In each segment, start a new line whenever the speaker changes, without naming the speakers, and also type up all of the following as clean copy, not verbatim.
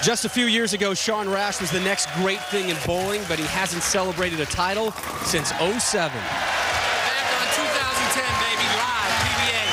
Just a few years ago, Sean Rash was the next great thing in bowling, but he hasn't celebrated a title since '07.
Back on 2010, baby, live, PBA.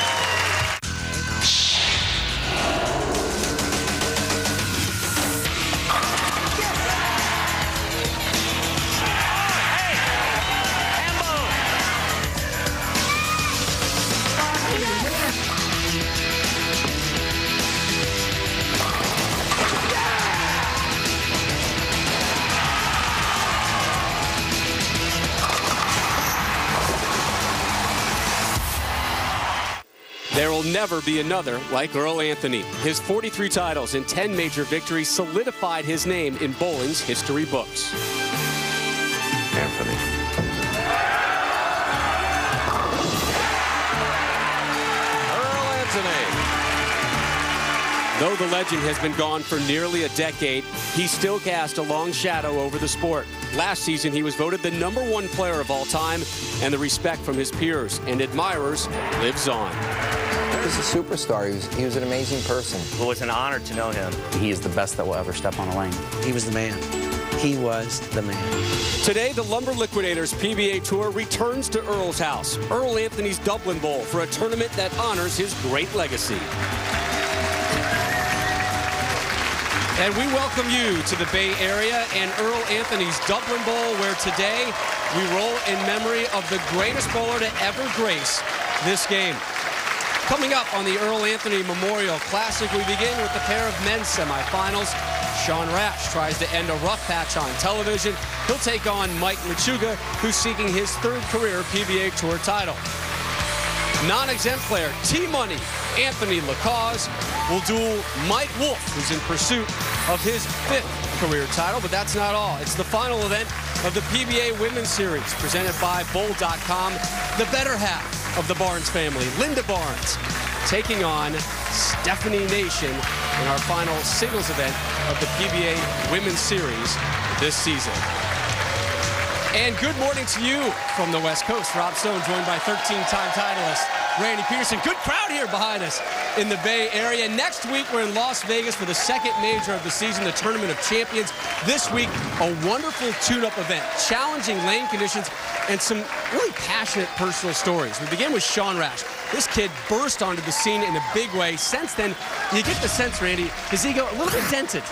There will never be another like Earl Anthony. His 43 titles and 10 major victories solidified his name in bowling's history books.
Anthony. Earl Anthony.
Though the legend has been gone for nearly a decade, he still cast a long shadow over the sport. Last season, he was voted the #1 player of all time, and the respect from his peers and admirers lives on.
He's a superstar. He was an amazing person.
Well, it's an honor to know him.
He is the best that will ever step on a lane.
He was the man. He was the man.
Today, the Lumber Liquidators PBA Tour returns to Earl's house, Earl Anthony's Dublin Bowl, for a tournament that honors his great legacy. And we welcome you to the Bay Area and Earl Anthony's Dublin Bowl, where today we roll in memory of the greatest bowler to ever grace this game. Coming up on the Earl Anthony Memorial Classic, we begin with the pair of men's semifinals. Sean Rash tries to end a rough patch on television. He'll take on Mike Machuga, who's seeking his 3rd career PBA Tour title. Non-exempt player T-Money Anthony Lacause will duel Mike Wolf, who's in pursuit of his 5th career title. But that's not all. It's the final event of the PBA Women's Series, presented by Bowl.com. The better half of the Barnes family, Linda Barnes, taking on Stephanie Nation in our final singles event of the PBA Women's Series this season. And good morning to you from the West Coast. Rob Stone, joined by 13-time titleist Randy Peterson. Good crowd here behind us in the Bay Area. Next week, we're in Las Vegas for the 2nd major of the season, the Tournament of Champions. This week, a wonderful tune-up event, challenging lane conditions, and some really passionate personal stories. We begin with Sean Rash. This kid burst onto the scene in a big way. Since then, you get the sense, Randy, his ego a little bit dented.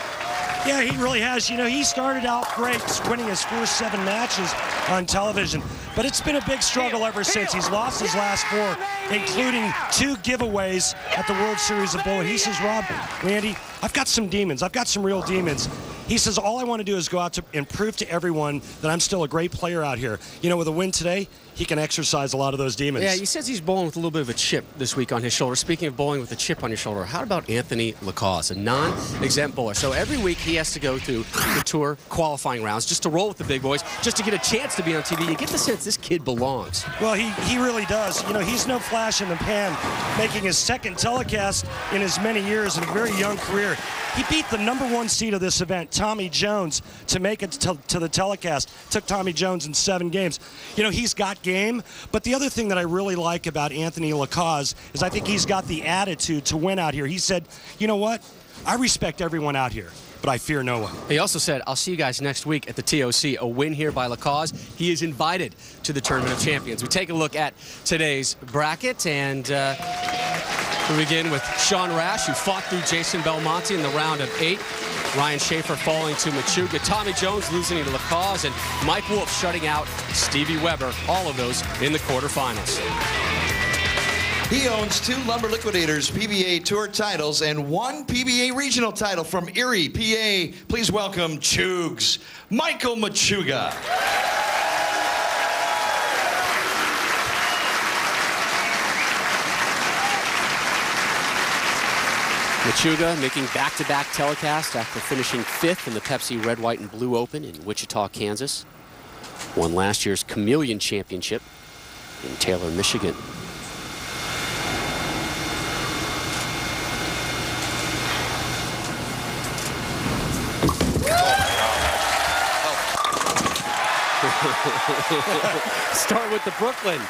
Yeah, he really has. You know, he started out great, winning his first 7 matches on television, but it's been a big struggle ever since. He's lost his last 4, including 2 giveaways at the World Series of Bowling. He says, Rob, Randy, I've got some demons. I've got some real demons. He says, all I want to do is go out and prove to everyone that I'm still a great player out here. You know, with a win today, he can exercise a lot of those demons.
Yeah, he says he's bowling with a little bit of a chip this week on his shoulder. Speaking of bowling with a chip on your shoulder, how about Anthony Lacause, a non-exempt bowler? So every week he has to go through the tour qualifying rounds just to roll with the big boys, just to get a chance to be on TV. You get the sense this kid belongs.
Well, he really does. You know, he's no flash in the pan, making his 2nd telecast in as many years in a very young career. He beat the #1 seed of this event, Tommy Jones, to make it to the telecast. Took Tommy Jones in 7 games. You know, he's got game, but the other thing that I really like about Anthony Lacause is I think he's got the attitude to win out here. He said, you know what? I respect everyone out here, but I fear no one.
He also said, I'll see you guys next week at the TOC. A win here by Lacause. He is invited to the Tournament of Champions. We take a look at today's bracket, and we begin with Sean Rash, who fought through Jason Belmonte in the round of 8. Ryan Schaefer falling to Machuga. Tommy Jones losing to Lacause, and Mike Wolf shutting out Stevie Weber. All of those in the quarterfinals.
He owns 2 Lumber Liquidators PBA Tour titles and 1 PBA Regional title from Erie, PA. Please welcome Choogs, Michael Machuga.
Machuga making back-to-back telecasts after finishing 5th in the Pepsi Red, White, and Blue Open in Wichita, Kansas. Won last year's Chameleon Championship in Taylor, Michigan. Start with the Brooklyn.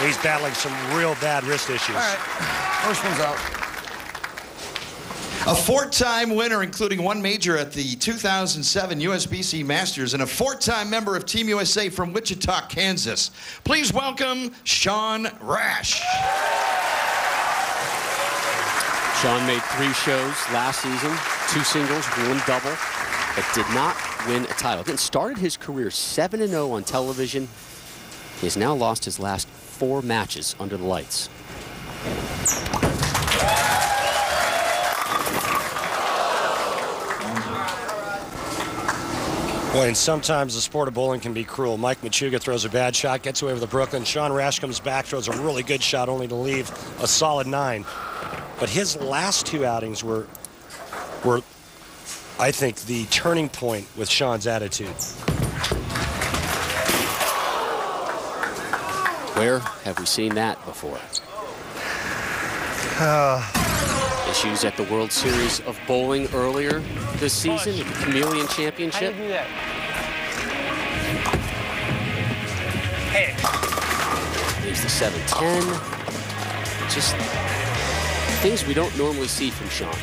He's battling some real bad wrist issues.
All right, first one's out.
A four-time winner, including one major at the 2007 USBC Masters, and a four-time member of Team USA from Wichita, Kansas. Please welcome Sean Rash.
Sean made 3 shows last season, 2 singles, 1 double, but did not win a title. Again, started his career 7-0 on television. He has now lost his last 4 matches under the lights.
Boy, and sometimes the sport of bowling can be cruel. Mike Machuga throws a bad shot, gets away with the Brooklyn. Sean Rash comes back, throws a really good shot, only to leave a solid 9. But his last 2 outings were, I think, the turning point with Sean's attitude.
Where have we seen that before? Issues at the World Series of Bowling earlier this season at the Chameleon Championship.
How do you do that?
Leaves the 7-10. Just things we don't normally see from Sean.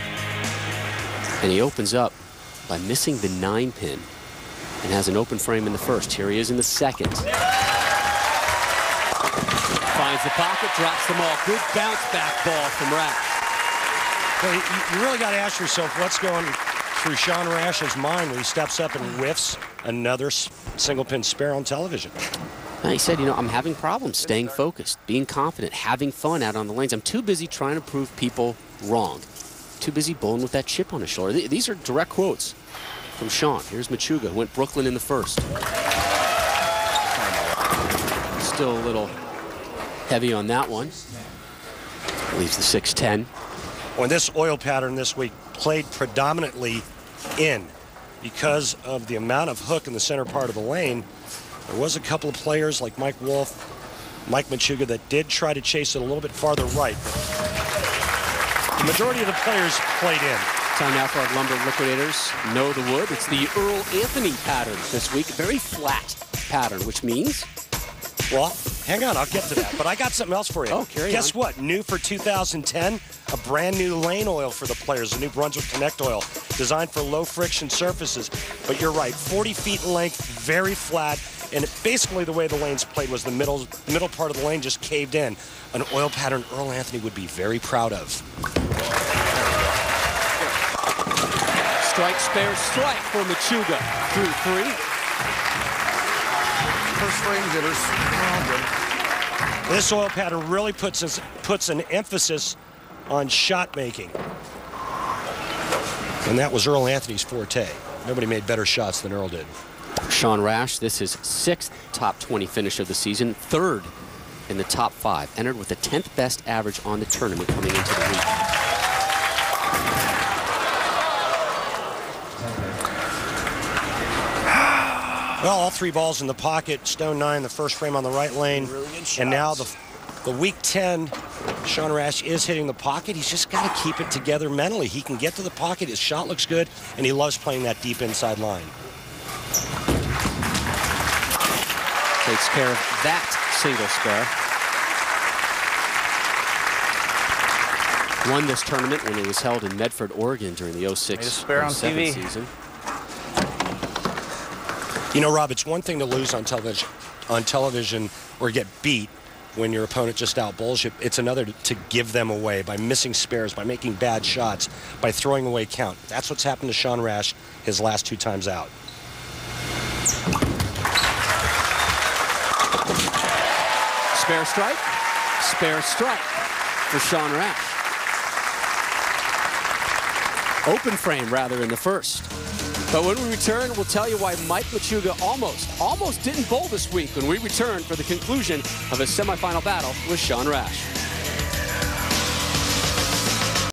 And he opens up by missing the 9-pin and has an open frame in the first. Here he is in the second. Finds the pocket, drops them all. Good bounce back ball from Rash.
Well, you really got to ask yourself what's going through Sean Rash's mind when he steps up and whiffs another single pin spare on television.
He said, you know, I'm having problems staying focused, being confident, having fun out on the lanes. I'm too busy trying to prove people wrong. Too busy bowling with that chip on his shoulder. These are direct quotes from Sean. Here's Machuga, went Brooklyn in the first. Still a little heavy on that one. Leaves the 6-10.
When this oil pattern this week played predominantly in because of the amount of hook in the center part of the lane, there was a couple of players like Mike Wolf, Mike Machuga that did try to chase it a little bit farther right. The majority of the players played in.
Time now for our lumber liquidators. Know the wood. It's the Earl Anthony pattern this week. Very flat pattern, which means...
Well, hang on, I'll get to that. But I got something else for you.
Oh, carry
Guess
on.
what? New for 2010, a brand new lane oil for the players, the New Brunswick Connect oil, designed for low friction surfaces. But you're right, 40 feet in length, very flat, and basically the way the lanes played was the middle part of the lane just caved in. An oil pattern Earl Anthony would be very proud of.
Strike, spare, strike for Machuga through 3.
First frame jitters.
This oil pattern really puts an emphasis on shot making. And that was Earl Anthony's forte. Nobody made better shots than Earl did.
Sean Rash, this is 6th top 20 finish of the season, 3rd in the top 5. Entered with the 10th best average on the tournament coming into the week.
Well, all 3 balls in the pocket. Stone 9, the first frame on the right lane. And now the week 10, Sean Rash is hitting the pocket. He's just got to keep it together mentally. He can get to the pocket. His shot looks good, and he loves playing that deep inside line.
Takes care of that single spare. Won this tournament when it was held in Medford, Oregon during the 06-07 season.
You know, Rob, it's one thing to lose on television or get beat when your opponent just outbowls you. It's another to give them away by missing spares, by making bad shots, by throwing away count. That's what's happened to Sean Rash his last 2 times out.
Spare strike for Sean Rash. Open frame, rather, in the first. But when we return, we'll tell you why Mike Machuga almost didn't bowl this week when we return for the conclusion of his semifinal battle with Sean Rash.